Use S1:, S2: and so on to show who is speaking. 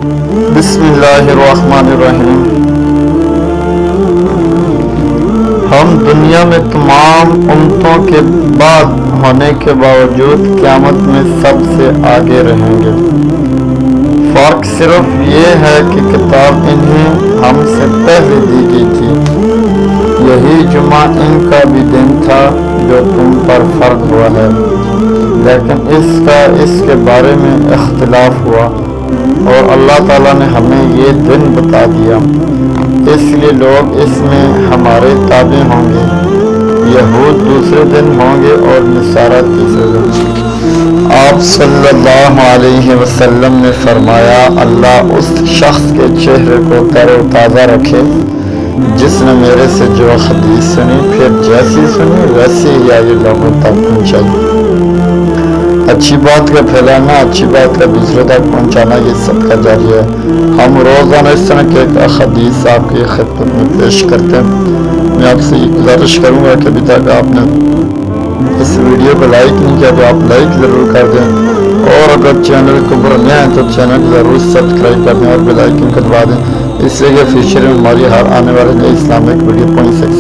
S1: بسم اللہ الرحمن الرحیم۔ ہم دنیا میں تمام امتوں کے بعد ہونے کے باوجود قیامت میں سب سے آگے رہیں گے۔ فرق صرف یہ ہے کہ کتاب انہیں ہم سے پہلے دی گئی تھی۔ یہی جمعہ ان کا بھی دن تھا جو تم پر فرض ہوا ہے، لیکن اس کے بارے میں اختلاف ہوا اور اللہ تعالیٰ نے ہمیں یہ دن بتا دیا، اس لیے لوگ اس میں ہمارے تابع ہوں گے۔ یہود دوسرے دن ہوں گے اور نصارہ تیسرے دن۔ آپ صلی اللہ علیہ وسلم نے فرمایا، اللہ اس شخص کے چہرے کو تر و تازہ رکھے جس نے میرے سے جو حدیث سنی، پھر جیسی سنی ویسی ہی آگے لوگوں تک پہنچائی۔ اچھی بات کا پھیلانا، اچھی بات کا دوسرے تک پہنچانا یہ صدقہ جاری ہے۔ ہم روزانہ اس طرح کے ایک حدیث آپ کی خدمت میں پیش کرتے ہیں۔ میں آپ سے یہ گزارش کروں گا کہ ابھی تک آپ نے اس ویڈیو کو لائک نہیں کیا تو آپ لائک ضرور کر دیں، اور اگر چینل کو پر نیا ہے تو چینل ضرور سبسکرائب کر دیں اور بیل آئیکن کو دبا دیں، اس لیے کہ فیوچر میں ہماری ہر آنے والے نئے اسلامک ویڈیو پہنچ سکے۔